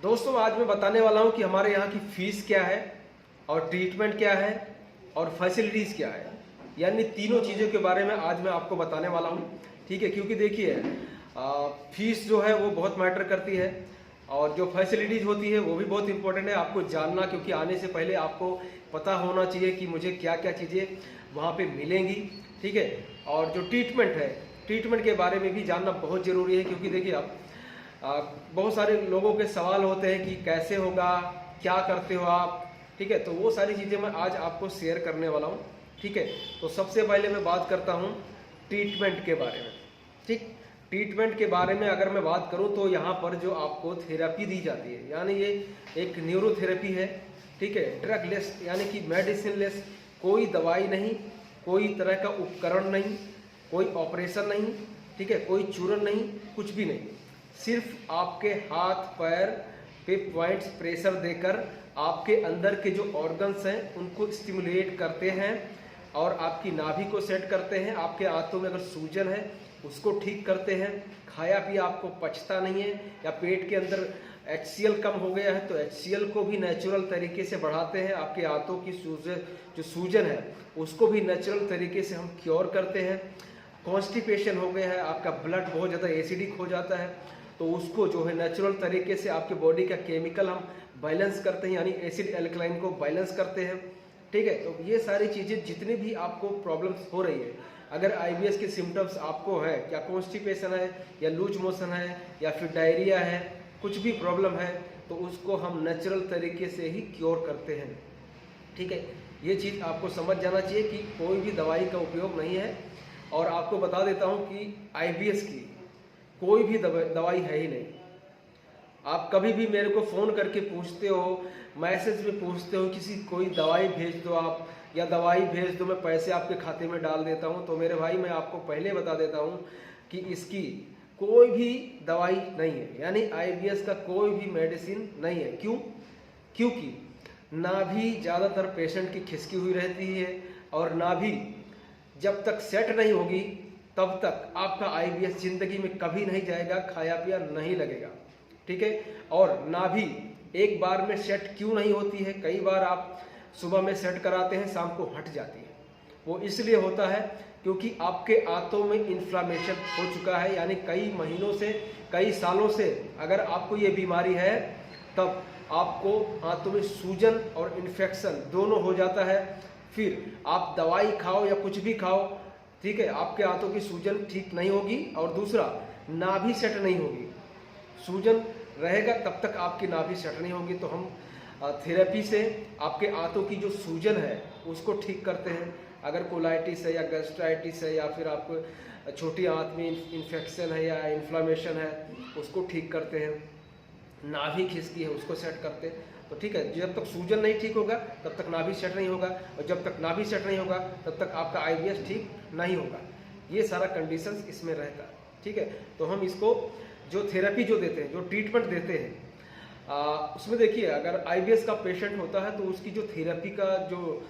दोस्तों आज मैं बताने वाला हूं कि हमारे यहाँ की फीस क्या है और ट्रीटमेंट क्या है और फैसिलिटीज़ क्या है, यानी तीनों चीज़ों के बारे में आज मैं आपको बताने वाला हूं। ठीक है, क्योंकि देखिए फीस जो है वो बहुत मैटर करती है और जो फैसिलिटीज़ होती है वो भी बहुत इंपॉर्टेंट है आपको जानना, क्योंकि आने से पहले आपको पता होना चाहिए कि मुझे क्या क्या चीज़ें वहाँ पे मिलेंगी। ठीक है, और जो ट्रीटमेंट है, ट्रीटमेंट के बारे में भी जानना बहुत ज़रूरी है, क्योंकि देखिए आप बहुत सारे लोगों के सवाल होते हैं कि कैसे होगा, क्या करते हो आप। ठीक है, तो वो सारी चीज़ें मैं आज आपको शेयर करने वाला हूँ। ठीक है, तो सबसे पहले मैं बात करता हूँ ट्रीटमेंट के बारे में। ठीक, ट्रीटमेंट के बारे में अगर मैं बात करूँ तो यहाँ पर जो आपको थेरेपी दी जाती है, यानी ये एक न्यूरोथेरेपी है। ठीक है, ड्रग लेस यानी कि मेडिसिन लेस, कोई दवाई नहीं, कोई तरह का उपकरण नहीं, कोई ऑपरेशन नहीं। ठीक है, कोई चूरन नहीं, कुछ भी नहीं, सिर्फ आपके हाथ पैर पे पॉइंट्स प्रेशर देकर आपके अंदर के जो ऑर्गन्स हैं उनको स्टिमुलेट करते हैं और आपकी नाभि को सेट करते हैं। आपके आंतों में अगर सूजन है उसको ठीक करते हैं। खाया पिया आपको पचता नहीं है या पेट के अंदर HCl कम हो गया है तो HCl को भी नेचुरल तरीके से बढ़ाते हैं। आपके आंतों की जो सूजन है उसको भी नेचुरल तरीके से हम क्योर करते हैं। कॉन्स्टिपेशन हो गया है, आपका ब्लड बहुत ज़्यादा एसिडिक हो जाता है तो उसको जो है नेचुरल तरीके से आपके बॉडी का केमिकल हम बैलेंस करते हैं, यानी एसिड एल्कलाइन को बैलेंस करते हैं। ठीक है, तो ये सारी चीज़ें जितनी भी आपको प्रॉब्लम्स हो रही है, अगर IBS के सिम्टम्स आपको है, क्या कॉन्स्टिपेशन है या लूज मोशन है या फिर डायरिया है, कुछ भी प्रॉब्लम है तो उसको हम नेचुरल तरीके से ही क्योर करते हैं। ठीक है, ये चीज़ आपको समझ जाना चाहिए कि कोई भी दवाई का उपयोग नहीं है। और आपको बता देता हूँ कि IBS की कोई भी दवाई है ही नहीं। आप कभी भी मेरे को फ़ोन करके पूछते हो, मैसेज में पूछते हो किसी कोई दवाई भेज दो आप, या दवाई भेज दो मैं पैसे आपके खाते में डाल देता हूँ, तो मेरे भाई मैं आपको पहले बता देता हूँ कि इसकी कोई भी दवाई नहीं है, यानी IBS का कोई भी मेडिसिन नहीं है। क्यों? क्योंकि नाभि ज़्यादातर पेशेंट की खिसकी हुई रहती है और नाभि जब तक सेट नहीं होगी तब तक आपका IBS जिंदगी में कभी नहीं जाएगा, खाया पिया नहीं लगेगा। ठीक है, और नाभि एक बार में सेट क्यों नहीं होती है, कई बार आप सुबह में सेट कराते हैं शाम को हट जाती है। वो इसलिए होता है क्योंकि आपके आंतों में इन्फ्लामेशन हो चुका है, यानी कई महीनों से, कई सालों से अगर आपको ये बीमारी है तब आपको आंतों में सूजन और इन्फेक्शन दोनों हो जाता है। फिर आप दवाई खाओ या कुछ भी खाओ, ठीक है, आपके आंतों की सूजन ठीक नहीं होगी और दूसरा नाभि सेट नहीं होगी। सूजन रहेगा तब तक आपकी नाभि सेट नहीं होगी। तो हम थेरेपी से आपके आंतों की जो सूजन है उसको ठीक करते हैं। अगर कोलाइटिस है या गैस्ट्राइटिस है या फिर आपको छोटी आंत में इन्फेक्शन है या इन्फ्लामेशन है उसको ठीक करते हैं। नाभि खिसकी है उसको सेट करते हैं। तो ठीक है, जब तक सूजन नहीं ठीक होगा तब तक नाभि सेट नहीं होगा, और जब तक नाभि सेट नहीं होगा तब तक आपका IBS ठीक नहीं होगा। ये सारा कंडीशंस इसमें रहता है। ठीक है, तो हम इसको जो थेरेपी जो देते हैं, जो ट्रीटमेंट देते हैं, उसमें देखिए अगर IBS का पेशेंट होता है तो उसकी जो थेरेपी का जो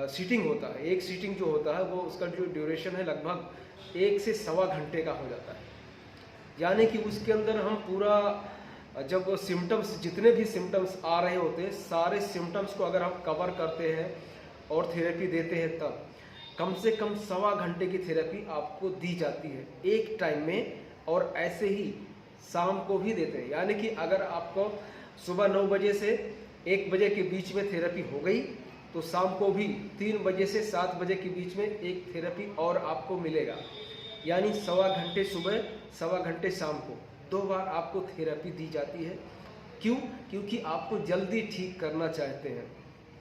सीटिंग होता है, एक सीटिंग जो होता है वो उसका जो ड्यूरेशन है लगभग 1 से सवा घंटे का हो जाता है। यानी कि उसके अंदर हम पूरा जब सिम्टम्स, जितने भी सिम्टम्स आ रहे होते हैं सारे सिम्टम्स को अगर हम कवर करते हैं और थेरेपी देते हैं तब कम से कम सवा घंटे की थेरेपी आपको दी जाती है एक टाइम में, और ऐसे ही शाम को भी देते हैं। यानी कि अगर आपको सुबह 9 बजे से 1 बजे के बीच में थेरेपी हो गई तो शाम को भी 3 बजे से 7 बजे के बीच में एक थेरेपी और आपको मिलेगा। यानी सवा घंटे सुबह, सवा घंटे शाम को 2 बार आपको थेरेपी दी जाती है। क्यों? क्योंकि आपको जल्दी ठीक करना चाहते हैं।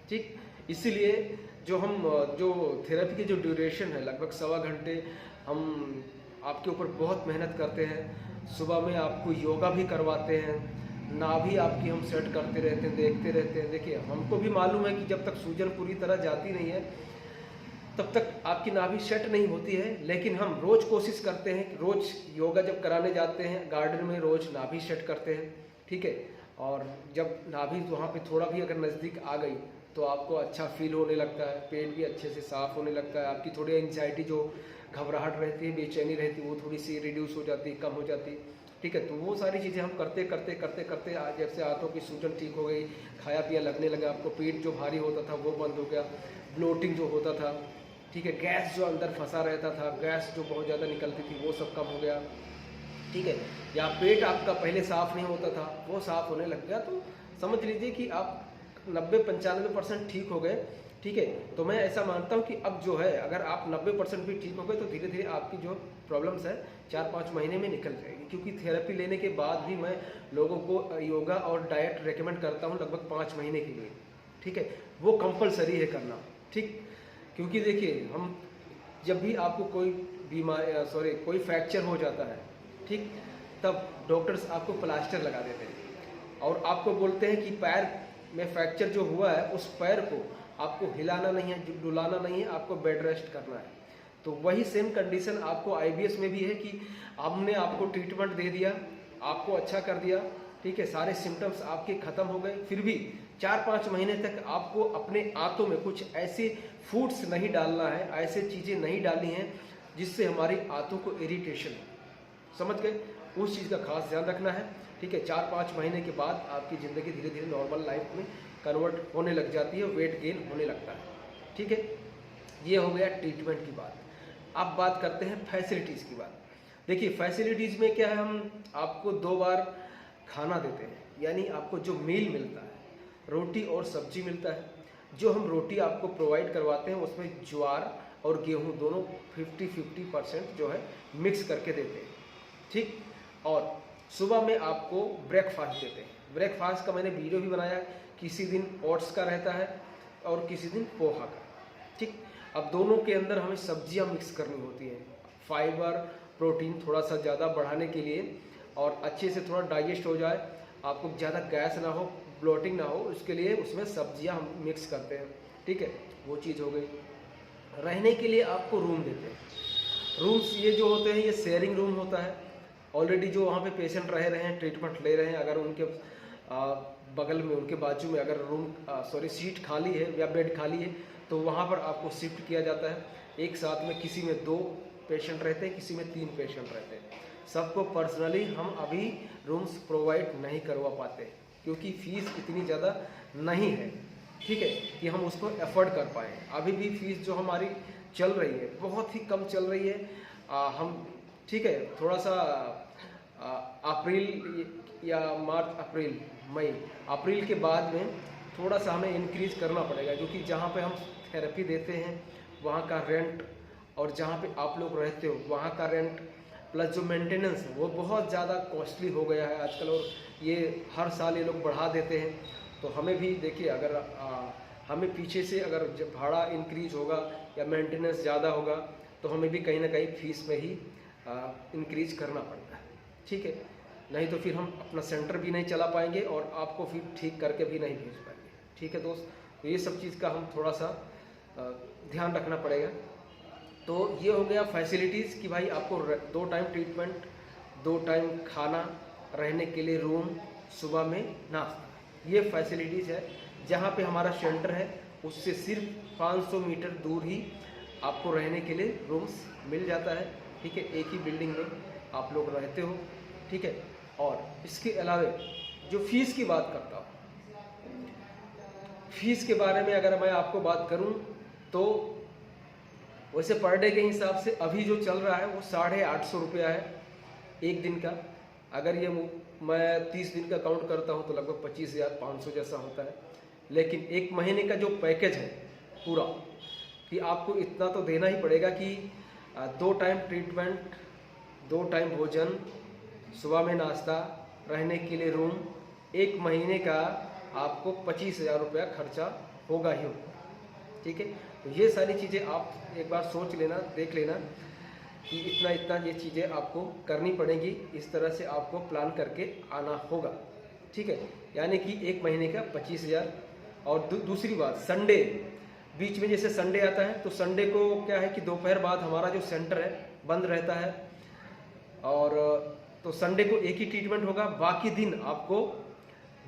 ठीक, इसीलिए जो थेरेपी की जो ड्यूरेशन है लगभग सवा घंटे, हम आपके ऊपर बहुत मेहनत करते हैं। सुबह में आपको योगा भी करवाते हैं, नाभि आपकी हम सेट करते रहते हैं, देखते रहते हैं। देखिए हमको भी मालूम है कि जब तक सूजन पूरी तरह जाती नहीं है तब तक आपकी नाभि सेट नहीं होती है, लेकिन हम रोज़ कोशिश करते हैं कि रोज़ योगा जब कराने जाते हैं गार्डन में रोज़ नाभि सेट करते हैं। ठीक है, और जब नाभि वहाँ पे थोड़ा भी अगर नज़दीक आ गई तो आपको अच्छा फील होने लगता है, पेट भी अच्छे से साफ़ होने लगता है, आपकी थोड़ी एंजाइटी जो घबराहट रहती है, बेचैनी रहती है, वो थोड़ी सी रिड्यूस हो जाती है, कम हो जाती है। ठीक है। तो वो सारी चीज़ें हम करते करते करते करते आज जैसे आंतों की सूजन ठीक हो गई, खाया पिया लगने लगा, आपको पेट जो भारी होता था वो बंद हो गया, ब्लोटिंग जो होता था, ठीक है, गैस जो अंदर फंसा रहता था, गैस जो बहुत ज़्यादा निकलती थी वो सब कम हो गया, ठीक है, या पेट आपका पहले साफ़ नहीं होता था वो साफ़ होने लग गया। तो समझ लीजिए कि आप 90-95% ठीक हो गए, ठीक है। तो मैं ऐसा मानता हूँ कि अब जो है अगर आप 90% भी ठीक हो गए तो धीरे धीरे आपकी जो प्रॉब्लम्स है 4-5 महीने में निकल जाएगी। क्योंकि थेरेपी लेने के बाद भी मैं लोगों को योगा और डाइट रेकमेंड करता हूँ लगभग 5 महीने के लिए, ठीक है। वो कंपलसरी है करना, ठीक। क्योंकि देखिए हम जब भी आपको कोई बीमारी कोई फ्रैक्चर हो जाता है, ठीक, तब डॉक्टर्स आपको प्लास्टर लगा देते हैं और आपको बोलते हैं कि पैर में फ्रैक्चर जो हुआ है उस पैर को आपको हिलाना नहीं है, डुलाना नहीं है, आपको बेड रेस्ट करना है। तो वही सेम कंडीशन आपको आईबीएस में भी है कि हमने आपको ट्रीटमेंट दे दिया, आपको अच्छा कर दिया, ठीक है, सारे सिम्टम्स आपके ख़त्म हो गए, फिर भी 4-5 महीने तक आपको अपने आंतों में कुछ ऐसे फूड्स नहीं डालना है, ऐसे चीज़ें नहीं डालनी हैं जिससे हमारी आंतों को इरिटेशन, समझ गए, उस चीज़ का खास ध्यान रखना है, ठीक है। 4-5 महीने के बाद आपकी ज़िंदगी धीरे धीरे नॉर्मल लाइफ में कन्वर्ट होने लग जाती है, वेट गेन होने लगता है, ठीक है। ये हो गया ट्रीटमेंट की बात। अब बात करते हैं फैसिलिटीज़ की बात। देखिए फैसिलिटीज़ में क्या है, हम आपको 2 बार खाना देते हैं, यानी आपको जो मील मिलता है, रोटी और सब्जी मिलता है। जो हम रोटी आपको प्रोवाइड करवाते हैं उसमें ज्वार और गेहूँ दोनों 50-50% जो है मिक्स करके देते हैं, ठीक। और सुबह में आपको ब्रेकफास्ट देते हैं। ब्रेकफास्ट का मैंने वीडियो भी बनाया है, किसी दिन ओट्स का रहता है और किसी दिन पोहा का, ठीक। अब दोनों के अंदर हमें सब्जियां मिक्स करनी होती हैं, फाइबर प्रोटीन थोड़ा सा ज़्यादा बढ़ाने के लिए और अच्छे से थोड़ा डाइजेस्ट हो जाए, आपको ज़्यादा गैस ना हो, ब्लोटिंग ना हो, उसके लिए उसमें सब्जियां हम मिक्स करते हैं, ठीक है। वो चीज़ हो गई। रहने के लिए आपको रूम देते हैं। रूम्स ये जो होते हैं ये शेयरिंग रूम होता है। ऑलरेडी जो वहाँ पे पेशेंट रह रहे हैं, ट्रीटमेंट ले रहे हैं, अगर उनके बगल में, उनके बाजू में अगर सीट खाली है या बेड खाली है तो वहाँ पर आपको शिफ्ट किया जाता है। एक साथ में किसी में 2 पेशेंट रहते हैं, किसी में 3 पेशेंट रहते हैं। सबको पर्सनली हम अभी रूम्स प्रोवाइड नहीं करवा पाते क्योंकि फ़ीस इतनी ज़्यादा नहीं है, ठीक है, कि हम उसको एफोर्ड कर पाएँ। अभी भी फ़ीस जो हमारी चल रही है बहुत ही कम चल रही है। हम, ठीक है, थोड़ा सा अप्रैल या मार्च, मई अप्रैल के बाद में थोड़ा सा हमें इंक्रीज करना पड़ेगा क्योंकि जहाँ पे हम थेरेपी देते हैं वहाँ का रेंट और जहाँ पे आप लोग रहते हो वहाँ का रेंट प्लस जो मेंटेनेंस है वो बहुत ज़्यादा कॉस्टली हो गया है आजकल, और ये हर साल ये लोग बढ़ा देते हैं। तो हमें भी देखिए, अगर हमें पीछे से अगर जब भाड़ा इंक्रीज होगा या मेंटेनेंस ज़्यादा होगा तो हमें भी कहीं ना कहीं फीस में ही इंक्रीज करना पड़ता है, ठीक है। नहीं तो फिर हम अपना सेंटर भी नहीं चला पाएंगे और आपको फिर ठीक करके भी नहीं भेज पाएंगे, ठीक है दोस्त। तो ये सब चीज़ का हम थोड़ा सा ध्यान रखना पड़ेगा। तो ये हो गया फैसिलिटीज़ कि भाई आपको 2 टाइम ट्रीटमेंट, 2 टाइम खाना, रहने के लिए रूम, सुबह में नाश्ता, ये फैसिलिटीज़ है। जहाँ पे हमारा सेंटर है उससे सिर्फ 500 मीटर दूर ही आपको रहने के लिए रूम्स मिल जाता है, ठीक है। एक ही बिल्डिंग में आप लोग रहते हो, ठीक है। और इसके अलावा जो फीस की बात करता हूँ, फीस के बारे में अगर मैं आपको बात करूँ तो वैसे पर डे के हिसाब से अभी जो चल रहा है वो 850 रुपया है एक दिन का। अगर ये मैं 30 दिन का काउंट करता हूँ तो लगभग 25,500 जैसा होता है। लेकिन एक महीने का जो पैकेज है पूरा, कि आपको इतना तो देना ही पड़ेगा कि 2 टाइम ट्रीटमेंट, 2 टाइम भोजन, सुबह में नाश्ता, रहने के लिए रूम, एक महीने का आपको 25,000 रुपया खर्चा होगा ही होगा, ठीक है। तो ये सारी चीज़ें आप एक बार सोच लेना, देख लेना कि इतना इतना ये चीज़ें आपको करनी पड़ेंगी, इस तरह से आपको प्लान करके आना होगा, ठीक है। यानी कि एक महीने का 25,000। और दूसरी बात, संडे बीच में जैसे संडे आता है तो संडे को क्या है कि दोपहर बाद हमारा जो सेंटर है बंद रहता है, और तो संडे को एक ही ट्रीटमेंट होगा, बाकी दिन आपको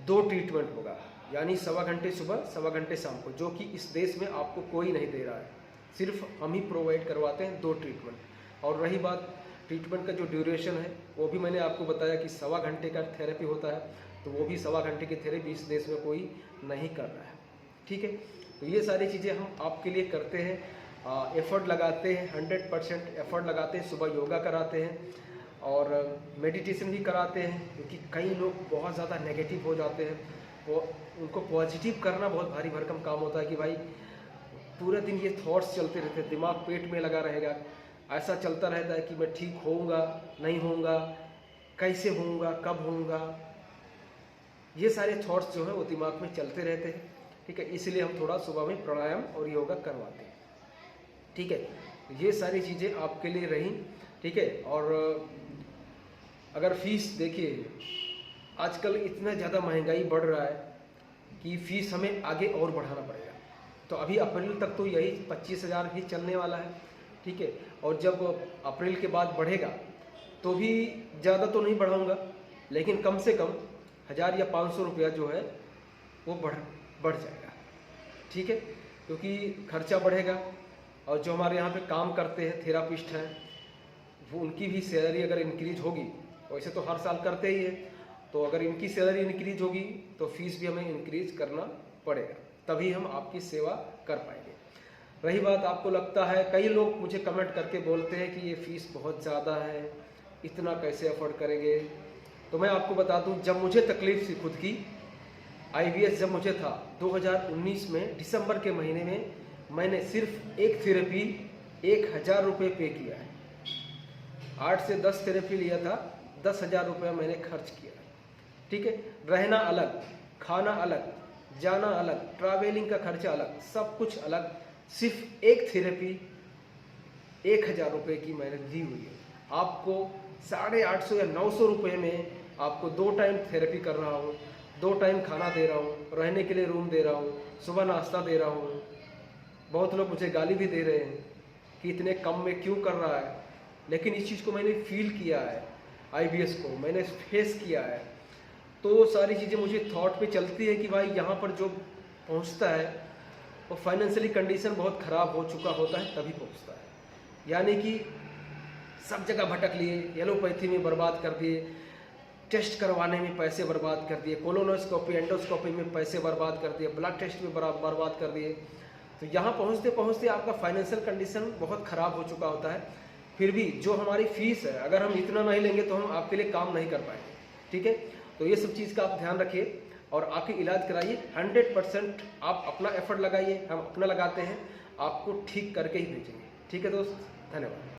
2 ट्रीटमेंट होगा, यानी 1.25 घंटे सुबह, 1.25 घंटे शाम को, जो कि इस देश में आपको कोई नहीं दे रहा है, सिर्फ हम ही प्रोवाइड करवाते हैं 2 ट्रीटमेंट। और रही बात ट्रीटमेंट का जो ड्यूरेशन है वो भी मैंने आपको बताया कि 1.25 घंटे का थेरेपी होता है, तो वो भी 1.25 घंटे की थेरेपी इस देश में कोई नहीं कर रहा है। ठीक है, तो ये सारी चीज़ें हम आपके लिए करते हैं, एफर्ट लगाते हैं, 100% एफर्ट लगाते हैं। सुबह योगा कराते हैं और मेडिटेशन भी कराते हैं, क्योंकि कई लोग बहुत ज़्यादा नेगेटिव हो जाते हैं। वो उनको पॉजिटिव करना बहुत भारी भरकम काम होता है कि भाई पूरे दिन ये थॉट्स चलते रहते हैं, दिमाग पेट में लगा रहेगा, ऐसा चलता रहता है कि मैं ठीक होऊंगा नहीं होऊंगा, कैसे होऊंगा, कब होऊंगा, ये सारे थॉट्स जो है वो दिमाग में चलते रहते हैं। ठीक है, इसलिए हम थोड़ा सुबह में प्राणायाम और योगा करवाते हैं। ठीक है, ये सारी चीज़ें आपके लिए रही। ठीक है, और अगर फीस देखिए, आजकल इतना ज़्यादा महंगाई बढ़ रहा है कि फ़ीस हमें आगे और बढ़ाना पड़ेगा। तो अभी अप्रैल तक तो यही 25,000 ही चलने वाला है। ठीक है, और जब अप्रैल के बाद बढ़ेगा तो भी ज़्यादा तो नहीं बढ़ाऊंगा, लेकिन कम से कम 1,000 या 500 रुपया जो है वो बढ़ जाएगा। ठीक है, क्योंकि खर्चा बढ़ेगा और जो हमारे यहाँ पे काम करते हैं थेरापिस्ट हैं, वो उनकी भी सैलरी अगर इंक्रीज होगी, वैसे तो हर साल करते ही है, तो अगर इनकी सैलरी इंक्रीज होगी तो फीस भी हमें इंक्रीज करना पड़ेगा, तभी हम आपकी सेवा कर पाएंगे। रही बात, आपको लगता है, कई लोग मुझे कमेंट करके बोलते हैं कि ये फ़ीस बहुत ज़्यादा है, इतना कैसे अफोर्ड करेंगे। तो मैं आपको बता दूं, जब मुझे तकलीफ थी खुद की, IBS जब मुझे था 2019 में दिसंबर के महीने में, मैंने सिर्फ एक थेरेपी 1,000 रुपये पे किया है। 8 से 10 थेरेपी लिया था, 10,000 रुपये मैंने खर्च किया। ठीक है, रहना अलग, खाना अलग, जाना अलग, ट्रैवलिंग का खर्चा अलग, सब कुछ अलग, सिर्फ एक थेरेपी 1,000 रुपये की मैंने दी हुई है। आपको 850 या 900 रुपये में आपको 2 टाइम थेरेपी कर रहा हूँ, 2 टाइम खाना दे रहा हूँ, रहने के लिए रूम दे रहा हूँ, सुबह नाश्ता दे रहा हूँ। बहुत लोग मुझे गाली भी दे रहे हैं कि इतने कम में क्यों कर रहा है, लेकिन इस चीज़ को मैंने फील किया है, IBS को मैंने फेस किया है। तो सारी चीज़ें मुझे थॉट पे चलती है कि भाई यहाँ पर जो पहुँचता है वो फाइनेंशियली कंडीशन बहुत ख़राब हो चुका होता है, तभी पहुँचता है। यानी कि सब जगह भटक लिए, एलोपैथी में बर्बाद कर दिए, टेस्ट करवाने में पैसे बर्बाद कर दिए, कोलोनोस्कोपी एंडोस्कोपी में पैसे बर्बाद कर दिए, ब्लड टेस्ट में बर्बाद कर दिए। तो यहाँ पहुँचते पहुँचते आपका फाइनेंशियल कंडीशन बहुत ख़राब हो चुका होता है। फिर भी जो हमारी फ़ीस है, अगर हम इतना नहीं लेंगे तो हम आपके लिए काम नहीं कर पाएंगे। ठीक है, तो ये सब चीज़ का आप ध्यान रखिए और आके इलाज कराइए। 100% आप अपना एफर्ट लगाइए, हम अपना लगाते हैं, आपको ठीक करके ही भेजेंगे। ठीक है दोस्त, धन्यवाद।